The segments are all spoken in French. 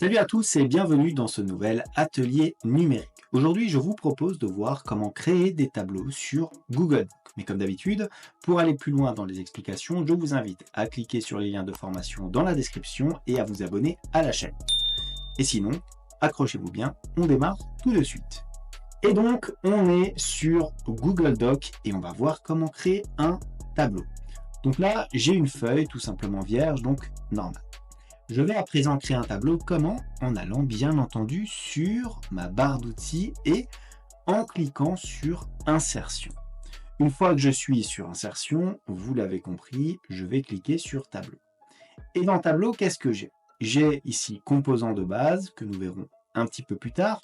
Salut à tous et bienvenue dans ce nouvel atelier numérique. Aujourd'hui, je vous propose de voir comment créer des tableaux sur Google Docs. Mais comme d'habitude, pour aller plus loin dans les explications, je vous invite à cliquer sur les liens de formation dans la description et à vous abonner à la chaîne. Et sinon, accrochez-vous bien, on démarre tout de suite. Et donc, on est sur Google Docs et on va voir comment créer un tableau. Donc là, j'ai une feuille tout simplement vierge, donc normale. Je vais à présent créer un tableau. Comment? En allant bien entendu sur ma barre d'outils et en cliquant sur Insertion. Une fois que je suis sur Insertion, vous l'avez compris, je vais cliquer sur Tableau. Et dans Tableau, qu'est-ce que j'ai? J'ai ici Composants de base, que nous verrons un petit peu plus tard,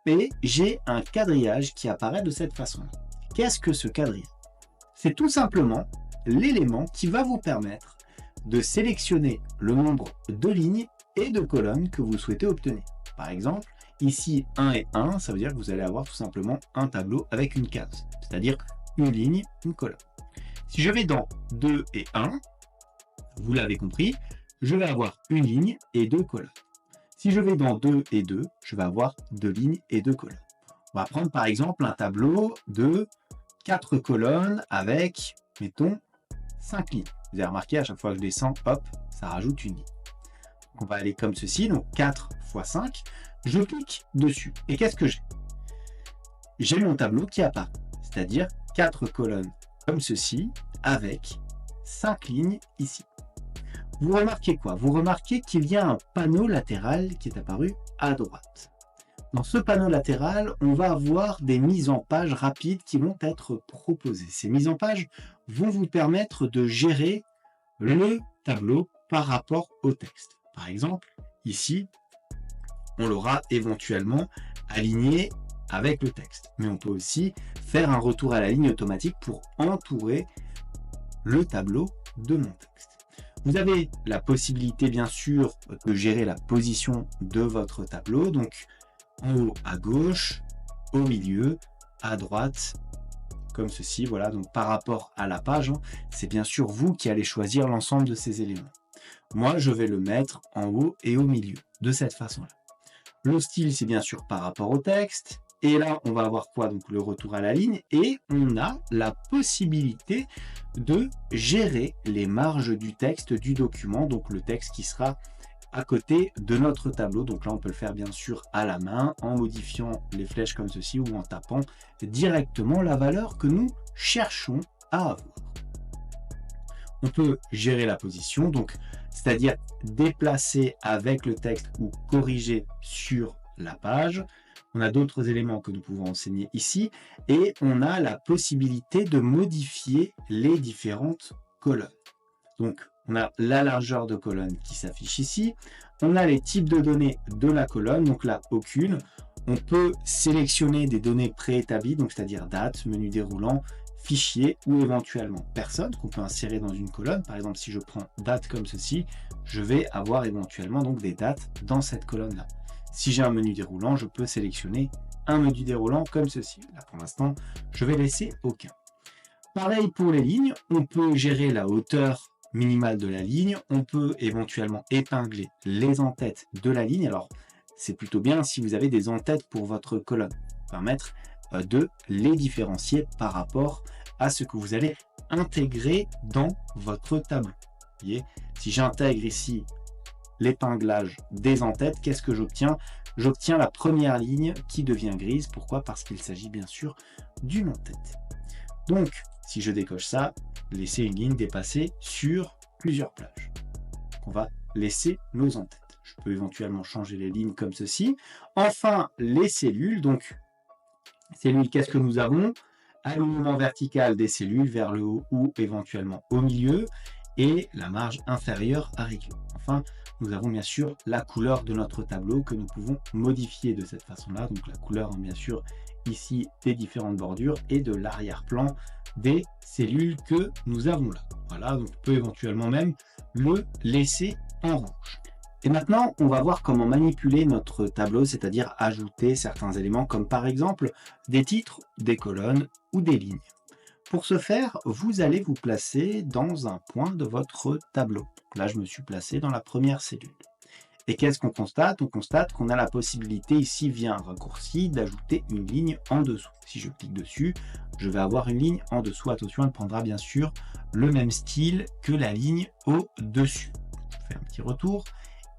et j'ai un quadrillage qui apparaît de cette façon-là. Qu'est-ce que ce quadrillage? C'est tout simplement l'élément qui va vous permettre de sélectionner le nombre de lignes et de colonnes que vous souhaitez obtenir. Par exemple, ici 1 et 1, ça veut dire que vous allez avoir tout simplement un tableau avec une case, c'est-à-dire une ligne, une colonne. Si je vais dans 2 et 1, vous l'avez compris, je vais avoir une ligne et deux colonnes. Si je vais dans 2 et 2, je vais avoir deux lignes et deux colonnes. On va prendre par exemple un tableau de 4 colonnes avec, mettons, 5 lignes. Vous avez remarqué, à chaque fois que je descends, hop, ça rajoute une ligne. Donc on va aller comme ceci, donc 4 fois 5. Je clique dessus. Et qu'est-ce que j'ai? J'ai mon tableau qui apparaît, c'est-à-dire 4 colonnes comme ceci, avec 5 lignes ici. Vous remarquez quoi? Vous remarquez qu'il y a un panneau latéral qui est apparu à droite. Dans ce panneau latéral, on va avoir des mises en page rapides qui vont être proposées. Ces mises en page vont vous permettre de gérer le tableau par rapport au texte. Par exemple, ici, on l'aura éventuellement aligné avec le texte. Mais on peut aussi faire un retour à la ligne automatique pour entourer le tableau de mon texte. Vous avez la possibilité, bien sûr, de gérer la position de votre tableau. Donc, en haut à gauche, au milieu, à droite, comme ceci, voilà, donc par rapport à la page, c'est bien sûr vous qui allez choisir l'ensemble de ces éléments. Moi, je vais le mettre en haut et au milieu, de cette façon-là. Le style, c'est bien sûr par rapport au texte, et là, on va avoir quoi? Donc le retour à la ligne, et on a la possibilité de gérer les marges du texte du document, donc le texte qui sera à côté de notre tableau. Donc là, on peut le faire bien sûr à la main, en modifiant les flèches comme ceci ou en tapant directement la valeur que nous cherchons à avoir. On peut gérer la position, donc c'est-à-dire déplacer avec le texte ou corriger sur la page. On a d'autres éléments que nous pouvons enseigner ici et on a la possibilité de modifier les différentes colonnes. Donc, on a la largeur de colonne qui s'affiche ici. On a les types de données de la colonne, donc là, aucune. On peut sélectionner des données préétablies, donc c'est-à-dire date, menu déroulant, fichier ou éventuellement personne qu'on peut insérer dans une colonne. Par exemple, si je prends date comme ceci, je vais avoir éventuellement donc des dates dans cette colonne-là. Si j'ai un menu déroulant, je peux sélectionner un menu déroulant comme ceci. Là, pour l'instant, je vais laisser aucun. Pareil pour les lignes, on peut gérer la hauteur minimale de la ligne, on peut éventuellement épingler les en-têtes de la ligne. Alors, c'est plutôt bien si vous avez des en-têtes pour votre colonne, permettre de les différencier par rapport à ce que vous allez intégrer dans votre tableau. Vous voyez, si j'intègre ici l'épinglage des en-têtes, qu'est-ce que j'obtiens? J'obtiens la première ligne qui devient grise. Pourquoi? Parce qu'il s'agit bien sûr d'une en-tête. Donc, si je décoche ça, laisser une ligne dépassée sur plusieurs plages. On va laisser nos en-têtes. Je peux éventuellement changer les lignes comme ceci. Enfin, les cellules. Donc, cellules, qu'est-ce que nous avons? Alignement vertical des cellules vers le haut ou éventuellement au milieu et la marge inférieure à régler. Enfin, nous avons bien sûr la couleur de notre tableau que nous pouvons modifier de cette façon-là. Donc, la couleur, bien sûr, ici des différentes bordures et de l'arrière-plan des cellules que nous avons là. Voilà, donc on peut éventuellement même le laisser en rouge. Et maintenant, on va voir comment manipuler notre tableau, c'est-à-dire ajouter certains éléments comme par exemple des titres, des colonnes ou des lignes. Pour ce faire, vous allez vous placer dans un point de votre tableau. Là, je me suis placé dans la première cellule. Et qu'est-ce qu'on constate? On constate qu'on a la possibilité ici, via un raccourci, d'ajouter une ligne en dessous. Si je clique dessus, je vais avoir une ligne en dessous. Attention, elle prendra bien sûr le même style que la ligne au-dessus. Je fais un petit retour.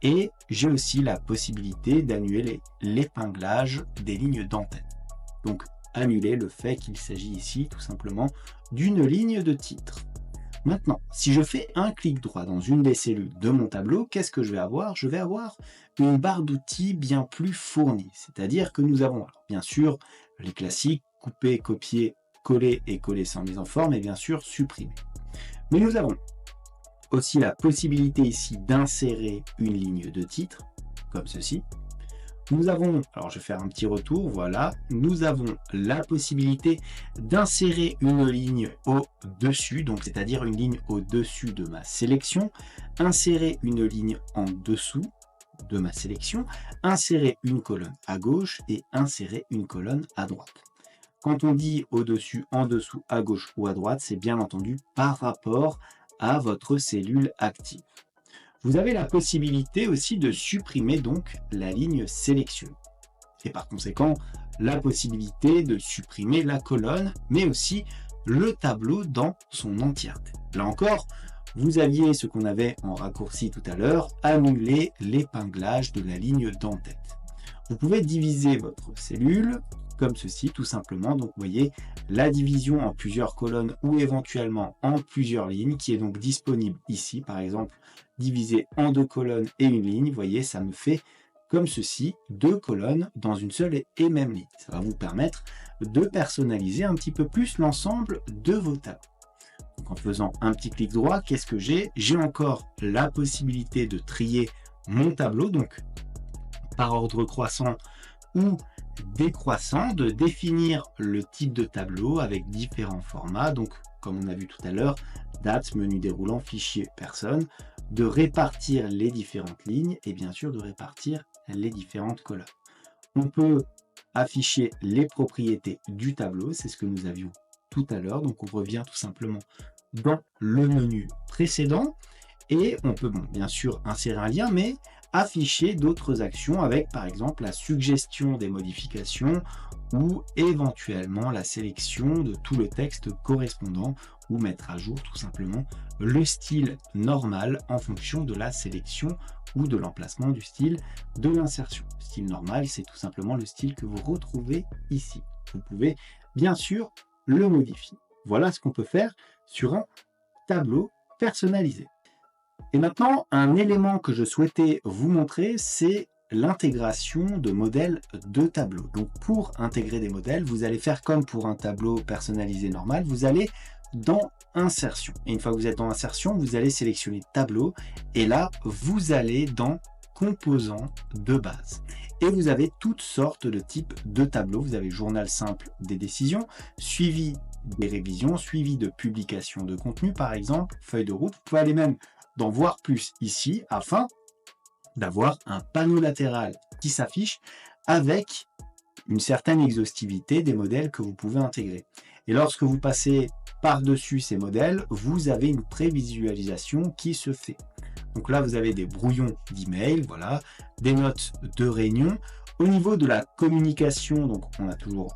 Et j'ai aussi la possibilité d'annuler l'épinglage des lignes d'entête. Donc, annuler le fait qu'il s'agit ici tout simplement d'une ligne de titre. Maintenant, si je fais un clic droit dans une des cellules de mon tableau, qu'est-ce que je vais avoir? Je vais avoir une barre d'outils bien plus fournie. C'est-à-dire que nous avons, alors, bien sûr, les classiques, couper, copier, coller et coller sans mise en forme, et bien sûr, supprimer. Mais nous avons aussi la possibilité ici d'insérer une ligne de titre, comme ceci. Nous avons, alors je vais faire un petit retour, voilà, nous avons la possibilité d'insérer une ligne au-dessus, donc c'est-à-dire une ligne au-dessus de ma sélection, insérer une ligne en dessous de ma sélection, insérer une colonne à gauche et insérer une colonne à droite. Quand on dit au-dessus, en dessous, à gauche ou à droite, c'est bien entendu par rapport à votre cellule active. Vous avez la possibilité aussi de supprimer donc la ligne sélectionnée. Et par conséquent, la possibilité de supprimer la colonne, mais aussi le tableau dans son entièreté. Là encore, vous aviez ce qu'on avait en raccourci tout à l'heure, annuler l'épinglage de la ligne d'entête. Vous pouvez diviser votre cellule comme ceci, tout simplement. Donc, vous voyez la division en plusieurs colonnes ou éventuellement en plusieurs lignes qui est donc disponible ici. Par exemple, divisé en 2 colonnes et une ligne. Vous voyez, ça me fait comme ceci, 2 colonnes dans une seule et même ligne. Ça va vous permettre de personnaliser un petit peu plus l'ensemble de vos tableaux. Donc, en faisant un petit clic droit, qu'est-ce que j'ai? J'ai encore la possibilité de trier mon tableau, donc par ordre croissant ou décroissant, de définir le type de tableau avec différents formats, donc comme on a vu tout à l'heure, date, menu déroulant, fichier, personne, de répartir les différentes lignes et bien sûr de répartir les différentes colonnes. On peut afficher les propriétés du tableau, c'est ce que nous avions tout à l'heure, donc on revient tout simplement dans le menu précédent et on peut bien sûr insérer un lien, mais afficher d'autres actions avec par exemple la suggestion des modifications ou éventuellement la sélection de tout le texte correspondant ou mettre à jour tout simplement le style normal en fonction de la sélection ou de l'emplacement du style de l'insertion. Style normal, c'est tout simplement le style que vous retrouvez ici. Vous pouvez bien sûr le modifier. Voilà ce qu'on peut faire sur un tableau personnalisé. Et maintenant, un élément que je souhaitais vous montrer, c'est l'intégration de modèles de tableaux. Donc pour intégrer des modèles, vous allez faire comme pour un tableau personnalisé normal, vous allez dans Insertion. Et une fois que vous êtes dans Insertion, vous allez sélectionner Tableau. Et là, vous allez dans Composants de base. Et vous avez toutes sortes de types de tableaux. Vous avez journal simple des décisions, suivi des révisions, suivi de publication de contenu, par exemple, feuille de route. Vous pouvez aller même d'en voir plus ici afin d'avoir un panneau latéral qui s'affiche avec une certaine exhaustivité des modèles que vous pouvez intégrer. Et lorsque vous passez par-dessus ces modèles, vous avez une prévisualisation qui se fait. Donc là, vous avez des brouillons d'email, voilà, des notes de réunion. Au niveau de la communication, donc on a toujours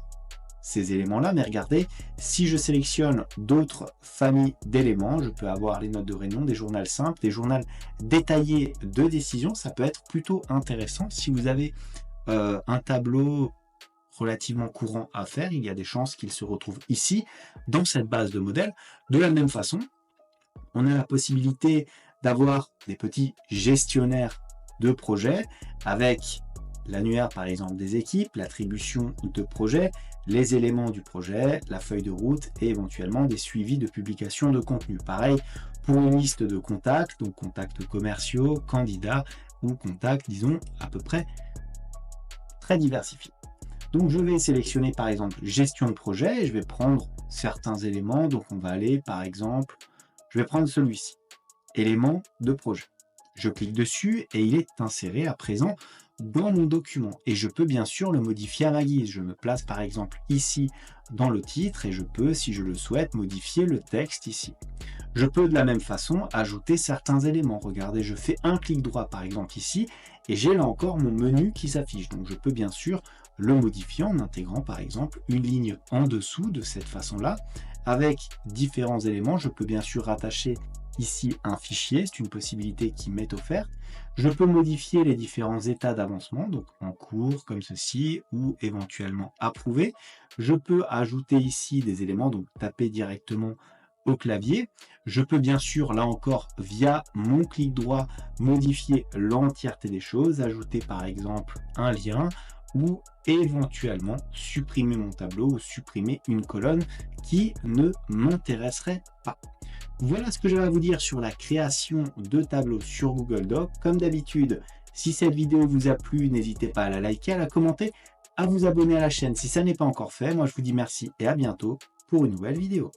ces éléments-là, mais regardez, si je sélectionne d'autres familles d'éléments, je peux avoir les notes de réunion, des journaux simples, des journaux détaillés de décision. Ça peut être plutôt intéressant. Si vous avez un tableau relativement courant à faire, il y a des chances qu'il se retrouve ici, dans cette base de modèles. De la même façon, on a la possibilité d'avoir des petits gestionnaires de projets avec l'annuaire par exemple des équipes, l'attribution de projet, les éléments du projet, la feuille de route et éventuellement des suivis de publication de contenu. Pareil pour une liste de contacts, donc contacts commerciaux, candidats ou contacts, disons, à peu près très diversifiés. Donc je vais sélectionner par exemple gestion de projet et je vais prendre certains éléments. Donc on va aller par exemple, je vais prendre celui-ci, élément de projet. Je clique dessus et il est inséré à présent dans mon document. Et je peux bien sûr le modifier à ma guise. Je me place par exemple ici dans le titre et je peux, si je le souhaite, modifier le texte ici. Je peux de la même façon ajouter certains éléments. Regardez, je fais un clic droit par exemple ici Et j'ai là encore mon menu qui s'affiche. Donc je peux bien sûr le modifier en intégrant par exemple une ligne en dessous de cette façon-là avec différents éléments. Je peux bien sûr rattacher ici un fichier, c'est une possibilité qui m'est offerte. Je peux modifier les différents états d'avancement, donc en cours comme ceci ou éventuellement approuvé. Je peux ajouter ici des éléments, donc taper directement au clavier. Je peux bien sûr, là encore, via mon clic droit, modifier l'entièreté des choses, ajouter par exemple un lien ou éventuellement supprimer mon tableau ou supprimer une colonne qui ne m'intéresserait pas. Voilà ce que j'avais à vous dire sur la création de tableaux sur Google Docs. Comme d'habitude, si cette vidéo vous a plu, n'hésitez pas à la liker, à la commenter, à vous abonner à la chaîne si ça n'est pas encore fait. Moi, je vous dis merci et à bientôt pour une nouvelle vidéo.